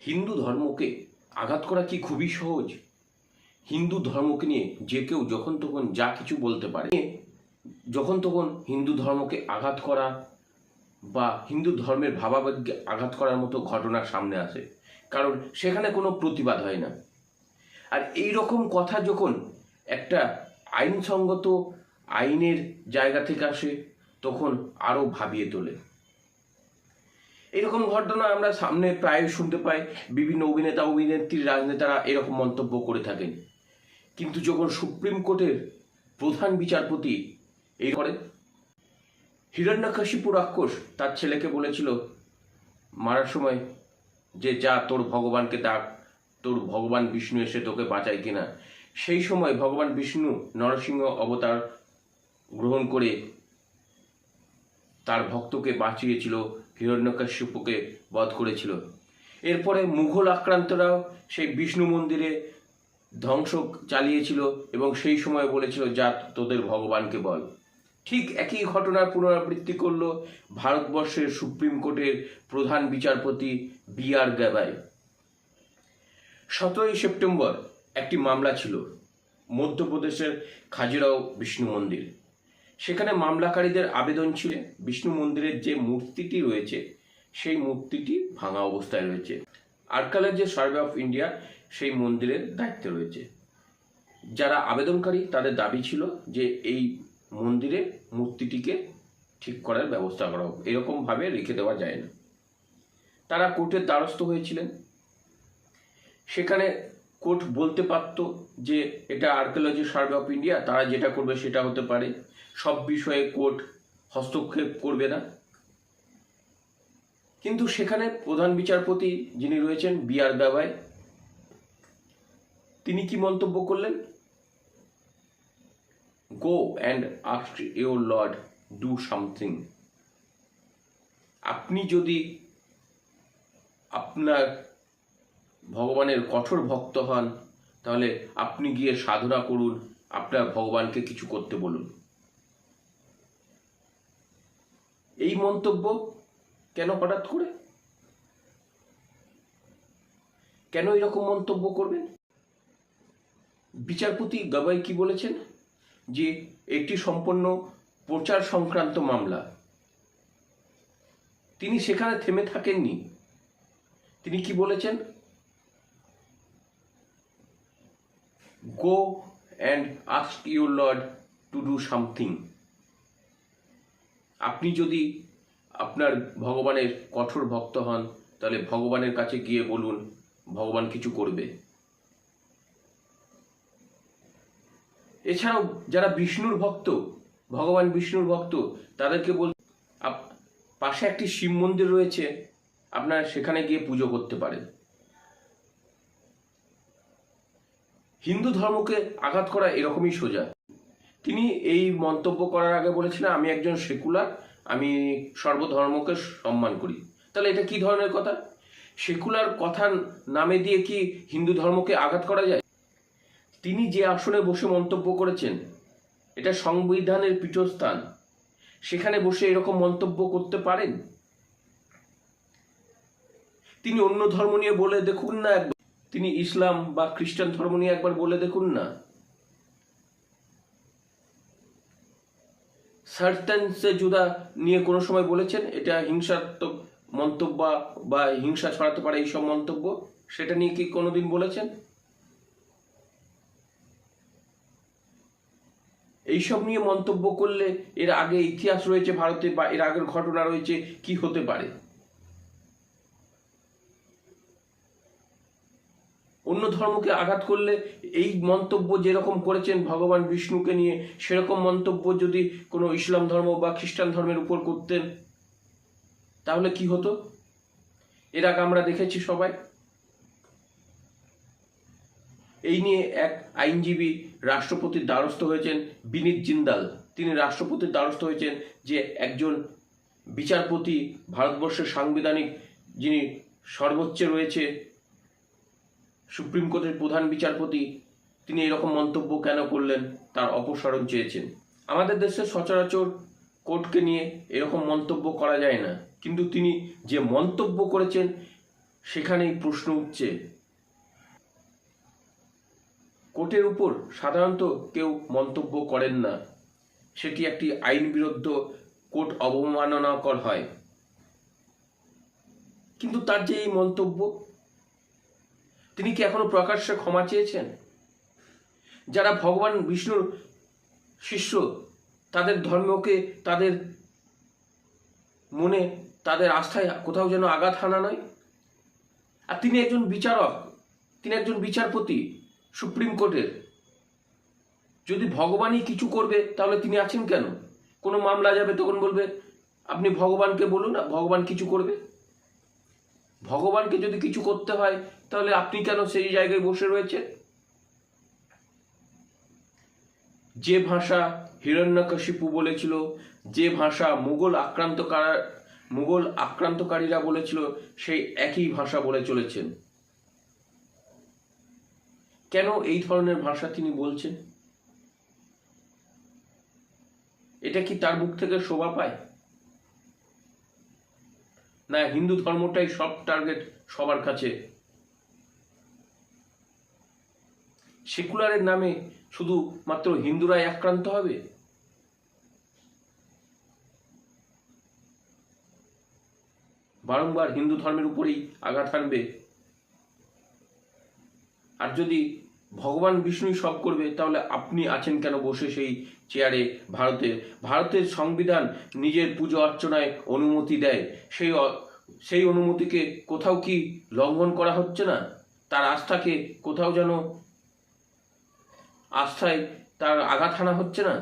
হিন্দু ধর্মকে আঘাত করা কি খুবই সহজ? হিন্দু ধর্মকে নিয়ে যে কেউ যখন তখন যা কিছু বলতে পারে। যখন তখন হিন্দু ধর্মকে আঘাত করা বা হিন্দু ধর্মের ভাবাবেগকে আঘাত করার মতো ঘটনা সামনে আসে, কারণ সেখানে কোনো প্রতিবাদ হয় না। আর এই রকম কথা যখন একটা আইনসঙ্গত আইনের জায়গা থেকে আসে, তখন আরও ভাবিয়ে তোলে। এরকম ঘটনা আমরা সামনে প্রায় শুনতে পাই। বিভিন্ন অভিনেতা অভিনেত্রী রাজনেতারা এরকম মন্তব্য করে থাকেন। কিন্তু যখন সুপ্রিম কোর্টের প্রধান বিচারপতি এই করেন, হিরণ্যকশিপু রাক্ষস তার ছেলেকে বলেছিল মারার সময় যে যা তোর ভগবানকে ডাক, তোর ভগবান বিষ্ণু এসে তোকে বাঁচায় কিনা। সেই সময় ভগবান বিষ্ণু নরসিংহ অবতার গ্রহণ করে তার ভক্তকে বাঁচিয়েছিল, হিরণ্যকশিপুকে বধ করেছিল। এরপরে মুঘল আক্রান্তরাও সেই বিষ্ণু মন্দিরে ধ্বংস চালিয়েছিল এবং সেই সময় বলেছিল যা তোদের ভগবানকে বল। ঠিক একই ঘটনার পুনরাবৃত্তি করল ভারতবর্ষের সুপ্রিম কোর্টের প্রধান বিচারপতি B.R. গাভাই। 17ই সেপ্টেম্বর একটি মামলা ছিল মধ্যপ্রদেশের খাজুরাও বিষ্ণু মন্দির। সেখানে মামলাকারীদের আবেদন ছিল বিষ্ণু মন্দিরের যে মূর্তিটি রয়েছে সেই মূর্তিটি ভাঙা অবস্থায় রয়েছে। আর্কিওলজি সার্ভে অফ ইন্ডিয়া সেই মন্দিরের দায়িত্বে রয়েছে। যারা আবেদনকারী তাদের দাবি ছিল যে এই মন্দিরে মূর্তিটিকে ঠিক করার ব্যবস্থা করা হোক, এরকমভাবে রেখে দেওয়া যায় না। তারা কোর্টের দ্বারস্থ হয়েছিলেন। সেখানে কোর্ট বলতে পারত যে এটা আর্কিওলজি সার্ভে অফ ইন্ডিয়া, তারা যেটা করবে সেটা হতে পারে, সব বিষয়ে কোর্ট হস্তক্ষেপ করবে না। কিন্তু সেখানে প্রধান বিচারপতি যিনি রয়েছেন B.R. গাভাই, তিনি কি মন্তব্য করলেন? Go and ask your Lord do something. আপনি যদি আপনার ভগবানের কঠোর ভক্ত হন, তাহলে আপনি গিয়ে সাধনা করুন, আপনার ভগবানকে কিছু করতে বলুন। এই মন্তব্য কেন হঠাৎ করে? কেন এরকম মন্তব্য করবেন? বিচারপতি গাভাই কি বলেছেন? যে এটি সম্পূর্ণ প্রচার সংক্রান্ত মামলা। তিনি সেখানে থেমে থাকেননি। তিনি কি বলেছেন? Go and ask your Lord to do something. আপনি যদি আপনার ভগবানের কঠোর ভক্ত হন, তাহলে ভগবানের কাছে গিয়ে বলুন, ভগবান কিছু করবে। এছাড়াও যারা বিষ্ণুর ভক্ত, ভগবান বিষ্ণুর ভক্ত, তাদেরকে পাশে একটি শিব মন্দির রয়েছে, আপনারা সেখানে গিয়ে পুজো করতে পারেন। হিন্দু ধর্মকে আঘাত করা এরকমই সোজা। তিনি এই মন্তব্য করার আগে বলেছিলেন আমি একজন সেকুলার, আমি সর্বধর্মকে সম্মান করি। তাহলে এটা কি ধরনের কথা? সেকুলার কথার নামে দিয়ে কি হিন্দু ধর্মকে আঘাত করা যায়? তিনি যে আসনে বসে মন্তব্য করেছেন, এটা সংবিধানের পীঠস্থান, সেখানে বসে এরকম মন্তব্য করতে পারেন? তিনি অন্য ধর্ম নিয়ে বলে দেখুন না একবার, তিনি ইসলাম বা খ্রিস্টান ধর্ম নিয়ে একবার বলে দেখুন না। সার্টেন সে জুদা নিয়ে কোনো সময় বলেছেন এটা হিংসাত্মক মন্তব্য বা হিংসা ছড়াতে পারে এইসব মন্তব্য? সেটা নিয়ে কি কোনোদিন বলেছেন? এইসব নিয়ে মন্তব্য করলে এর আগে ইতিহাস রয়েছে ভারতে বা এর আগের ঘটনা রয়েছে, কি হতে পারে? অন্য ধর্মকে আঘাত করলে এই মন্তব্য যেরকম করেছেন ভগবান বিষ্ণুকে নিয়ে, সেরকম মন্তব্য যদি কোনো ইসলাম ধর্ম বা খ্রিস্টান ধর্মের উপর করতেন, তাহলে কি হতো? এর আগে আমরা দেখেছি সবাই। এই নিয়ে এক আইনজীবী রাষ্ট্রপতির দ্বারস্থ হয়েছেন, বিনীত জিন্দাল। তিনি রাষ্ট্রপতির দ্বারস্থ হয়েছেন যে একজন বিচারপতি, ভারতবর্ষের সাংবিধানিক যিনি সর্বোচ্চে রয়েছে সুপ্রিম কোর্টের প্রধান বিচারপতি, তিনি এরকম মন্তব্য কেন করলেন, তার অপসারণ চেয়েছেন। আমাদের দেশে সচরাচর কোর্টকে নিয়ে এরকম মন্তব্য করা যায় না, কিন্তু তিনি যে মন্তব্য করেছেন সেখানেই প্রশ্ন উঠছে, কোর্টের উপর সাধারণত কেউ মন্তব্য করেন না, সেটি একটি আইন বিরুদ্ধ, কোর্ট অবমাননাকর হয়। কিন্তু তার যে এই মন্তব্য, তিনি কি এখনো প্রকাশ্যে ক্ষমা চেয়েছেন? যারা ভগবান বিষ্ণুর শিষ্য, তাদের ধর্মকে, তাদের মনে, তাদের আস্থায় কোথাও যেন আঘাত হানা নয়। আর তিনি একজন বিচারক, তিনি একজন বিচারপতি সুপ্রিম কোর্টের। যদি ভগবানই কিছু করবে তাহলে তিনি আছেন কেন? কোনো মামলা যাবে তখন বলবে আপনি ভগবানকে বলুন, না ভগবান কিছু করবে। ভগবানকে যদি কিছু করতে হয় তাহলে আপনি কেন সেই জায়গায় বসে রয়েছেন? যে ভাষা হিরণ্যকশিপু বলেছিল, যে ভাষা মুঘল আক্রান্তকারীরা বলেছিল, সেই একই ভাষা বলে চলেছেন। কেন এই ধরনের ভাষা তিনি বলছেন? এটা কি তার মুখ থেকে শোভা পায়? না হিন্দু ধর্মটাই সব টার্গেট সবার কাছে? সেকুলারের নামে শুধু মাত্র হিন্দুরাই আক্রান্ত হবে? বারংবার হিন্দু ধর্মের উপরেই আঘাত হানবে। আর যদি ভগবান বিষ্ণুই সব করবে তাহলে আপনি আছেন কেন বসে সেই চেয়ারে? ভারতের সংবিধান নিজের পুজো অর্চনায় অনুমতি দেয়, সেই অনুমতিকে কোথাও কি লঙ্ঘন করা হচ্ছে না? তার আস্থাকে কোথাও যেন আস্থায় তার আঘাত হানা হচ্ছে না?